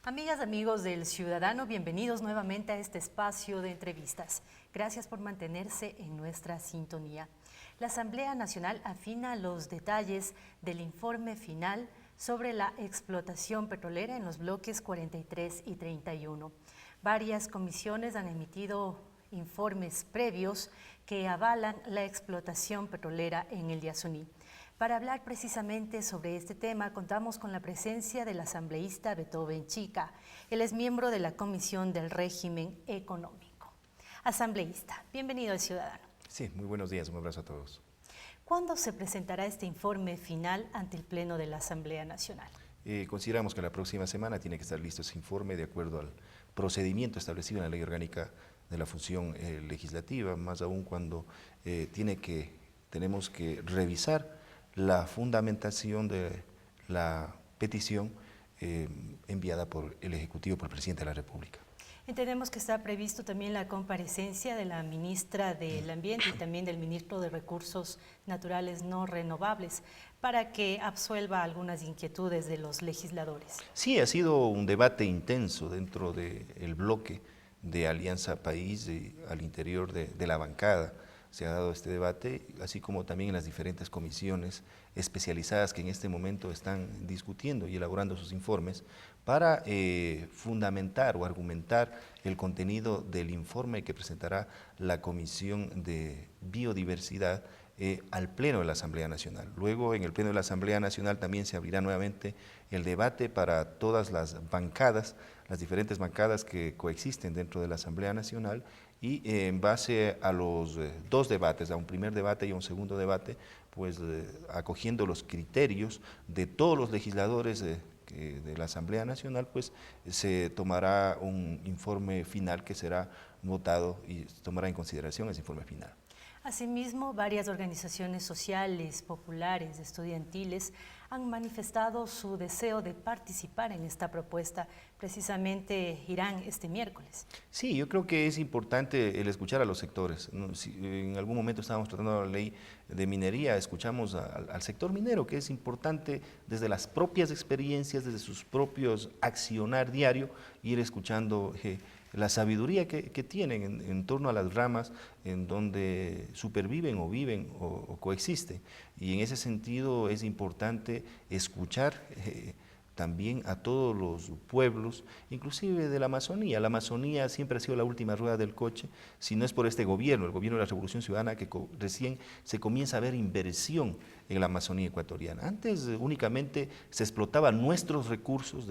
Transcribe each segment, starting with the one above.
Amigas, amigos del Ciudadano, bienvenidos nuevamente a este espacio de entrevistas. Gracias por mantenerse en nuestra sintonía. La Asamblea Nacional afina los detalles del informe final sobre la explotación petrolera en los bloques 43 y 31. Varias comisiones han emitido informes previos que avalan la explotación petrolera en el Yasuní. Para hablar precisamente sobre este tema, contamos con la presencia del asambleísta Beethoven Chica. Él es miembro de la Comisión del Régimen Económico. Asambleísta, bienvenido al Ciudadano. Sí, muy buenos días, un abrazo a todos. ¿Cuándo se presentará este informe final ante el Pleno de la Asamblea Nacional? Consideramos que la próxima semana tiene que estar listo ese informe de acuerdo al procedimiento establecido en la Ley Orgánica de la Función Legislativa, más aún cuando tenemos que revisar la fundamentación de la petición enviada por el Ejecutivo, por el Presidente de la República. Entendemos que está previsto también la comparecencia de la ministra del Ambiente y también del ministro de Recursos Naturales No Renovables para que absuelva algunas inquietudes de los legisladores. Sí, ha sido un debate intenso dentro del bloque de Alianza País al interior de la bancada. Se ha dado este debate, así como también en las diferentes comisiones especializadas que en este momento están discutiendo y elaborando sus informes para fundamentar o argumentar el contenido del informe que presentará la Comisión de Biodiversidad al Pleno de la Asamblea Nacional. Luego, en el Pleno de la Asamblea Nacional también se abrirá nuevamente el debate para todas las bancadas, las diferentes bancadas que coexisten dentro de la Asamblea Nacional, y en base a los dos debates, a un primer debate y a un segundo debate, pues acogiendo los criterios de todos los legisladores de la Asamblea Nacional, pues se tomará un informe final que será votado y se tomará en consideración ese informe final. Asimismo, varias organizaciones sociales, populares, estudiantiles han manifestado su deseo de participar en esta propuesta. Precisamente irán este miércoles. Sí, yo creo que es importante el escuchar a los sectores. Si en algún momento estábamos tratando la ley de minería, escuchamos al sector minero, que es importante desde las propias experiencias, desde sus propios accionar diario, ir escuchando la sabiduría que tienen en torno a las ramas en donde superviven o viven o coexisten. Y en ese sentido es importante escuchar también a todos los pueblos, inclusive de la Amazonía. La Amazonía siempre ha sido la última rueda del coche, si no es por este gobierno, el gobierno de la Revolución Ciudadana, que recién se comienza a ver inversión en la Amazonía ecuatoriana. Antes únicamente se explotaban nuestros recursos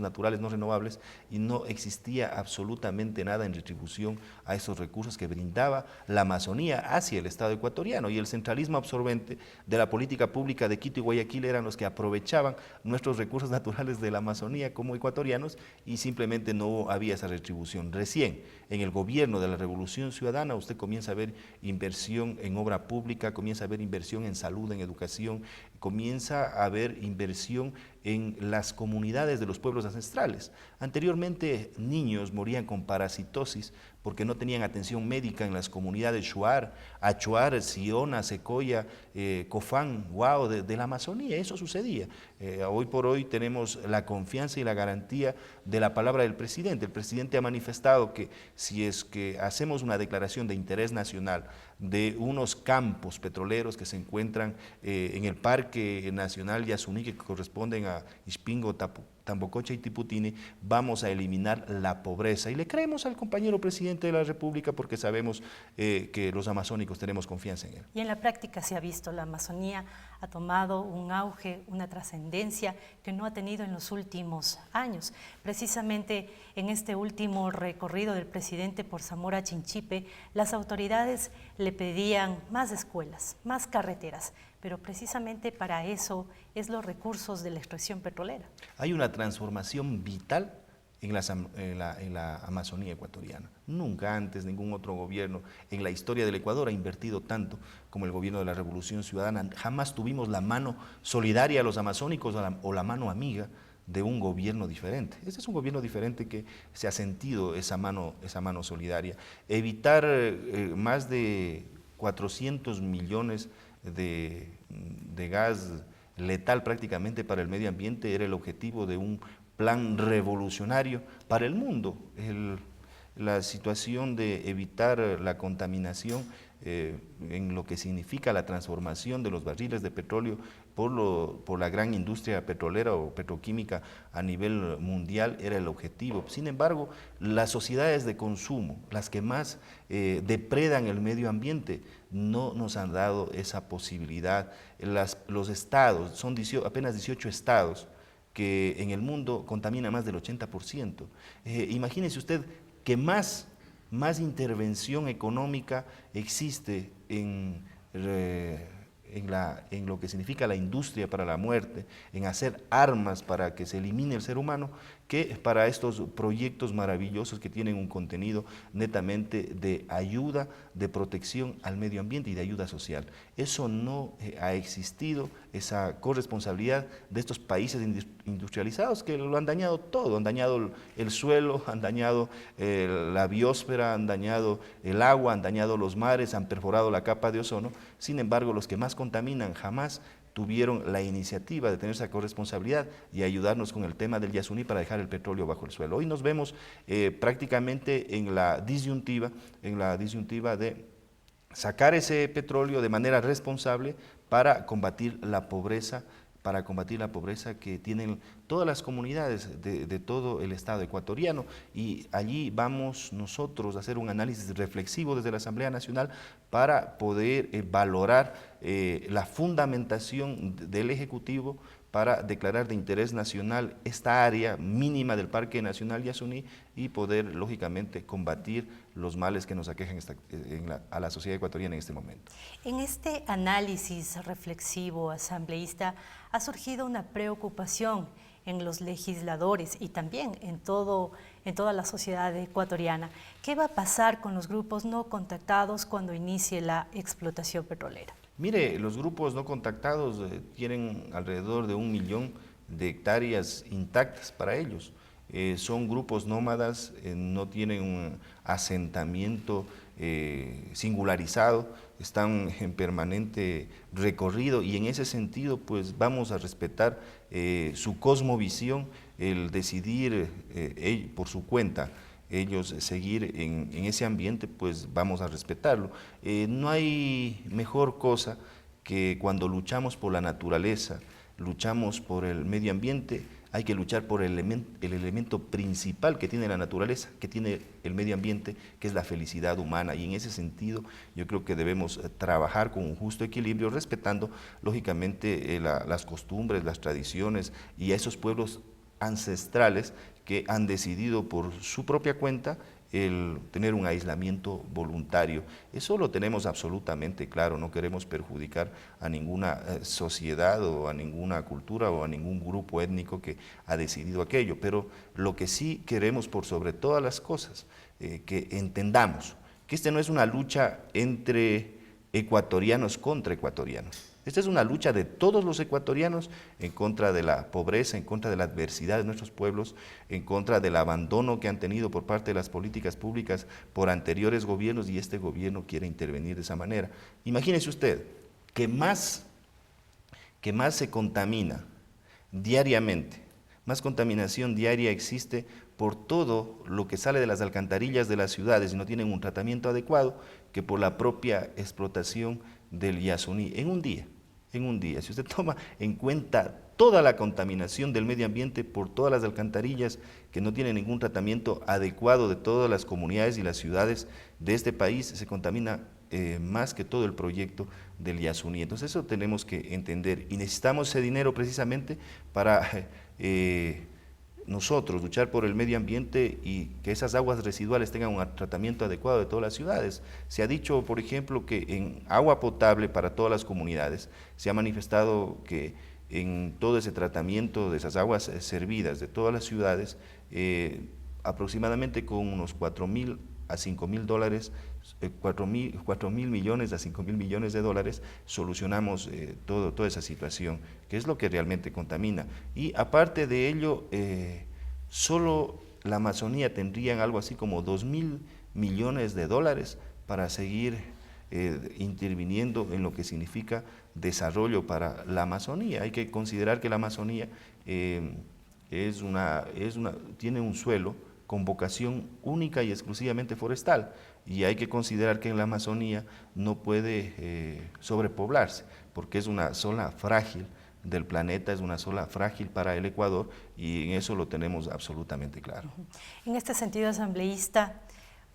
naturales no renovables, y no existía absolutamente nada en retribución a esos recursos que brindaba la Amazonía hacia el Estado ecuatoriano, y el centralismo absorbente de la política pública de Quito y Guayaquil eran los que aprovechaban nuestros recursos naturales de la Amazonía como ecuatorianos, y simplemente no había esa retribución. Recién en el gobierno de la Revolución Ciudadana usted comienza a ver inversión en obra pública, comienza a ver inversión en salud, en educación, comienza a haber inversión en las comunidades de los pueblos ancestrales. Anteriormente niños morían con parasitosis porque no tenían atención médica en las comunidades Shuar, Achuar, Siona, Secoya, Cofán, Guao, de la Amazonía. Eso sucedía. Hoy por hoy tenemos la confianza y la garantía de la palabra del presidente. El presidente ha manifestado que si es que hacemos una declaración de interés nacional de unos campos petroleros que se encuentran en el Parque Nacional Yasuní, que corresponden a Ispingo, Tambococha y Tiputini, vamos a eliminar la pobreza. Y le creemos al compañero presidente de la República porque sabemos que los amazónicos tenemos confianza en él. Y en la práctica se ha visto, la Amazonía ha tomado un auge, una trascendencia que no ha tenido en los últimos años. Precisamente en este último recorrido del presidente por Zamora Chinchipe, las autoridades le pedían más escuelas, más carreteras, pero precisamente para eso es los recursos de la extracción petrolera. Hay una transformación vital en la Amazonía ecuatoriana. Nunca antes ningún otro gobierno en la historia del Ecuador ha invertido tanto como el gobierno de la Revolución Ciudadana. Jamás tuvimos la mano solidaria a los amazónicos o la mano amiga de un gobierno diferente. Este es un gobierno diferente que se ha sentido esa mano solidaria. Evitar más de 400 millones de gas letal prácticamente para el medio ambiente era el objetivo de un plan revolucionario para el mundo. La situación de evitar la contaminación en lo que significa la transformación de los barriles de petróleo por la gran industria petrolera o petroquímica a nivel mundial era el objetivo. Sin embargo, las sociedades de consumo, las que más depredan el medio ambiente, no nos han dado esa posibilidad. Los estados, son apenas 18 estados que en el mundo contamina más del 80%. Imagínese usted que más intervención económica existe en lo que significa la industria para la muerte, en hacer armas para que se elimine el ser humano, que para estos proyectos maravillosos que tienen un contenido netamente de ayuda, de protección al medio ambiente y de ayuda social. Eso no ha existido, esa corresponsabilidad de estos países industrializados que lo han dañado todo, han dañado el suelo, han dañado la biosfera, han dañado el agua, han dañado los mares, han perforado la capa de ozono. Sin embargo, los que más contaminan jamás tuvieron la iniciativa de tener esa corresponsabilidad y ayudarnos con el tema del Yasuní para dejar el petróleo bajo el suelo. Hoy nos vemos prácticamente en la disyuntiva de sacar ese petróleo de manera responsable para combatir la pobreza que tienen todas las comunidades de todo el Estado ecuatoriano, y allí vamos nosotros a hacer un análisis reflexivo desde la Asamblea Nacional para poder valorar la fundamentación del Ejecutivo para declarar de interés nacional esta área mínima del Parque Nacional Yasuní y poder, lógicamente, combatir los males que nos aquejan a la sociedad ecuatoriana en este momento. En este análisis reflexivo asambleísta ha surgido una preocupación en los legisladores y también en toda la sociedad ecuatoriana. ¿Qué va a pasar con los grupos no contactados cuando inicie la explotación petrolera? Mire, los grupos no contactados tienen alrededor de 1 millón de hectáreas intactas para ellos. Son grupos nómadas, no tienen un asentamiento singularizado, están en permanente recorrido, y en ese sentido pues vamos a respetar su cosmovisión, el decidir por su cuenta ellos seguir en ese ambiente, pues vamos a respetarlo. No hay mejor cosa que cuando luchamos por la naturaleza, luchamos por el medio ambiente, hay que luchar por el elemento principal que tiene la naturaleza, que tiene el medio ambiente, que es la felicidad humana, y en ese sentido yo creo que debemos trabajar con un justo equilibrio, respetando lógicamente las costumbres, las tradiciones y a esos pueblos ancestrales que han decidido por su propia cuenta el tener un aislamiento voluntario. Eso lo tenemos absolutamente claro, no queremos perjudicar a ninguna sociedad o a ninguna cultura o a ningún grupo étnico que ha decidido aquello, pero lo que sí queremos por sobre todas las cosas, que entendamos que esta no es una lucha entre ecuatorianos contra ecuatorianos. Esta es una lucha de todos los ecuatorianos en contra de la pobreza, en contra de la adversidad de nuestros pueblos, en contra del abandono que han tenido por parte de las políticas públicas por anteriores gobiernos, y este gobierno quiere intervenir de esa manera. Imagínese usted que más se contamina diariamente, más contaminación diaria existe por todo lo que sale de las alcantarillas de las ciudades y no tienen un tratamiento adecuado, que por la propia explotación del Yasuní en un día. Si usted toma en cuenta toda la contaminación del medio ambiente por todas las alcantarillas que no tienen ningún tratamiento adecuado de todas las comunidades y las ciudades de este país, se contamina más que todo el proyecto del Yasuní. Entonces eso tenemos que entender, y necesitamos ese dinero precisamente para nosotros luchar por el medio ambiente y que esas aguas residuales tengan un tratamiento adecuado de todas las ciudades. Se ha dicho, por ejemplo, que en agua potable para todas las comunidades, se ha manifestado que en todo ese tratamiento de esas aguas servidas de todas las ciudades, aproximadamente con unos 4.000 a 5.000 dólares, 4.000 millones a 5.000 millones de dólares, solucionamos toda esa situación, que es lo que realmente contamina. Y aparte de ello, solo la Amazonía tendría algo así como 2.000 millones de dólares para seguir interviniendo en lo que significa desarrollo para la Amazonía. Hay que considerar que la Amazonía tiene un suelo con vocación única y exclusivamente forestal, y hay que considerar que en la Amazonía no puede sobrepoblarse, porque es una zona frágil del planeta, es una zona frágil para el Ecuador, y en eso lo tenemos absolutamente claro. En este sentido, asambleísta,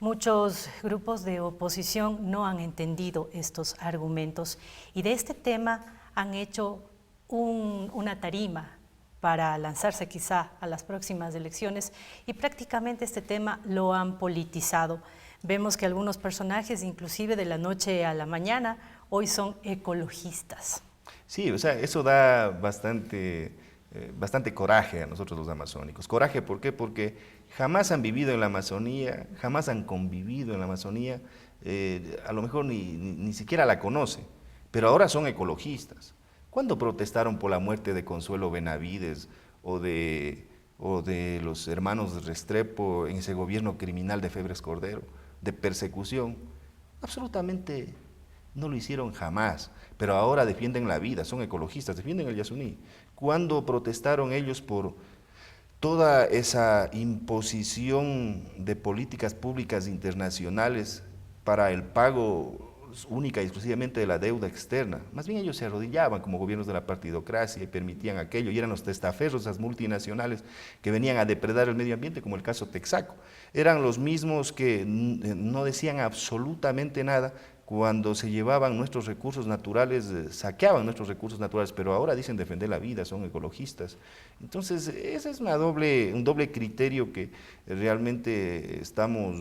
muchos grupos de oposición no han entendido estos argumentos y de este tema han hecho una tarima para lanzarse quizá a las próximas elecciones y prácticamente este tema lo han politizado. Vemos que algunos personajes, inclusive de la noche a la mañana, hoy son ecologistas. Sí, o sea, eso da bastante coraje a nosotros los amazónicos. Coraje, ¿por qué? Porque jamás han vivido en la Amazonía, jamás han convivido en la Amazonía, a lo mejor ni siquiera la conocen, pero ahora son ecologistas. ¿Cuándo protestaron por la muerte de Consuelo Benavides o de los hermanos Restrepo en ese gobierno criminal de Febres Cordero, de persecución? Absolutamente no lo hicieron jamás, pero ahora defienden la vida, son ecologistas, defienden el Yasuní. ¿Cuándo protestaron ellos por toda esa imposición de políticas públicas internacionales para el pago única y exclusivamente de la deuda externa? Más bien ellos se arrodillaban como gobiernos de la partidocracia y permitían aquello, y eran los testaferros, esas multinacionales que venían a depredar el medio ambiente, como el caso Texaco. Eran los mismos que no decían absolutamente nada cuando se llevaban nuestros recursos naturales, saqueaban nuestros recursos naturales, pero ahora dicen defender la vida, son ecologistas. Entonces, ese es un doble criterio que realmente estamos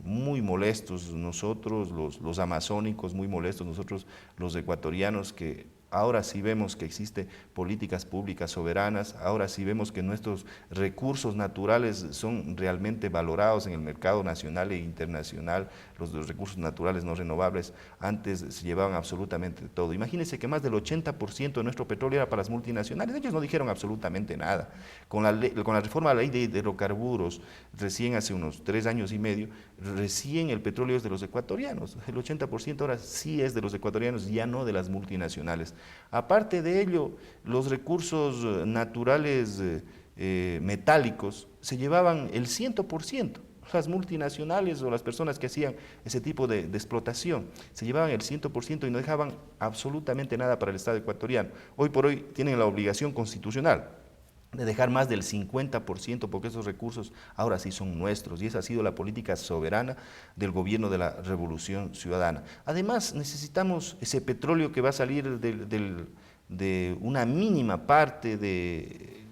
muy molestos nosotros, los amazónicos, muy molestos nosotros, los ecuatorianos, que ahora sí vemos que existen políticas públicas soberanas, ahora sí vemos que nuestros recursos naturales son realmente valorados en el mercado nacional e internacional. Los recursos naturales no renovables antes se llevaban absolutamente todo. Imagínense que más del 80% de nuestro petróleo era para las multinacionales, ellos no dijeron absolutamente nada. Con la reforma de la ley de hidrocarburos, recién hace unos 3 años y medio, recién el petróleo es de los ecuatorianos, el 80% ahora sí es de los ecuatorianos, ya no de las multinacionales. Aparte de ello, los recursos naturales metálicos se llevaban el 100%. Las multinacionales o las personas que hacían ese tipo de explotación se llevaban el 100% y no dejaban absolutamente nada para el Estado ecuatoriano. Hoy por hoy tienen la obligación constitucional de dejar más del 50%, porque esos recursos ahora sí son nuestros, y esa ha sido la política soberana del gobierno de la Revolución Ciudadana. Además, necesitamos ese petróleo que va a salir de una mínima parte de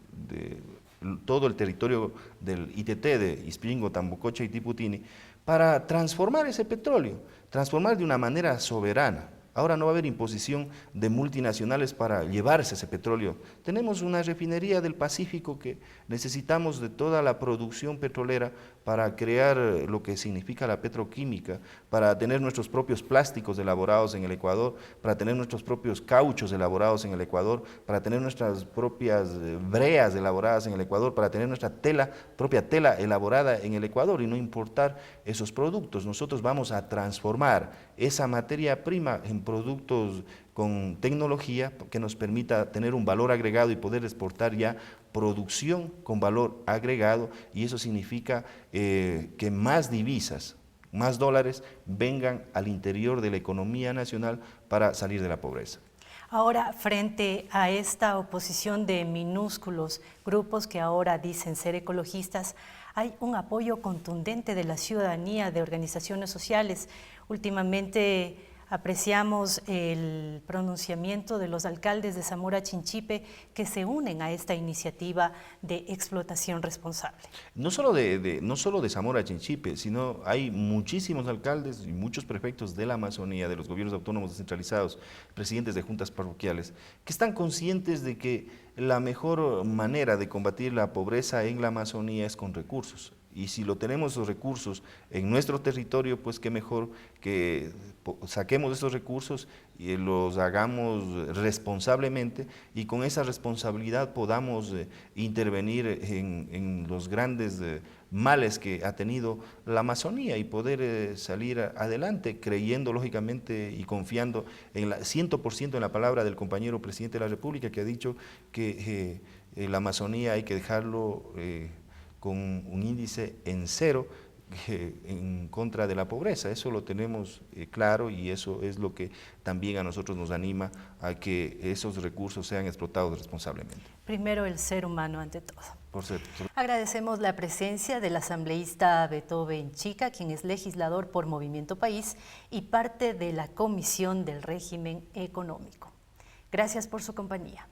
todo el territorio del ITT, de Ispingo, Tambococha y Tiputini, para transformar ese petróleo, transformar de una manera soberana. Ahora no va a haber imposición de multinacionales para llevarse ese petróleo. Tenemos una refinería del Pacífico que necesitamos de toda la producción petrolera para crear lo que significa la petroquímica, para tener nuestros propios plásticos elaborados en el Ecuador, para tener nuestros propios cauchos elaborados en el Ecuador, para tener nuestras propias breas elaboradas en el Ecuador, para tener nuestra propia tela elaborada en el Ecuador y no importar esos productos. Nosotros vamos a transformar esa materia prima en productos con tecnología que nos permita tener un valor agregado y poder exportar ya producción con valor agregado, y eso significa que más divisas, más dólares vengan al interior de la economía nacional para salir de la pobreza. Ahora, frente a esta oposición de minúsculos grupos que ahora dicen ser ecologistas, hay un apoyo contundente de la ciudadanía, de organizaciones sociales. Últimamente apreciamos el pronunciamiento de los alcaldes de Zamora Chinchipe que se unen a esta iniciativa de explotación responsable. No solo de Zamora Chinchipe, sino hay muchísimos alcaldes y muchos prefectos de la Amazonía, de los gobiernos autónomos descentralizados, presidentes de juntas parroquiales, que están conscientes de que la mejor manera de combatir la pobreza en la Amazonía es con recursos. Y si lo tenemos los recursos en nuestro territorio, pues qué mejor que saquemos esos recursos y los hagamos responsablemente, y con esa responsabilidad podamos intervenir en los grandes males que ha tenido la Amazonía y poder salir adelante, creyendo lógicamente y confiando en 100% en la palabra del compañero presidente de la República, que ha dicho que la Amazonía hay que dejarlo con un índice en cero en contra de la pobreza. Eso lo tenemos claro y eso es lo que también a nosotros nos anima a que esos recursos sean explotados responsablemente. Primero el ser humano ante todo. Por cierto. Agradecemos la presencia del asambleísta Beethoven Chica, quien es legislador por Movimiento País y parte de la Comisión del Régimen Económico. Gracias por su compañía.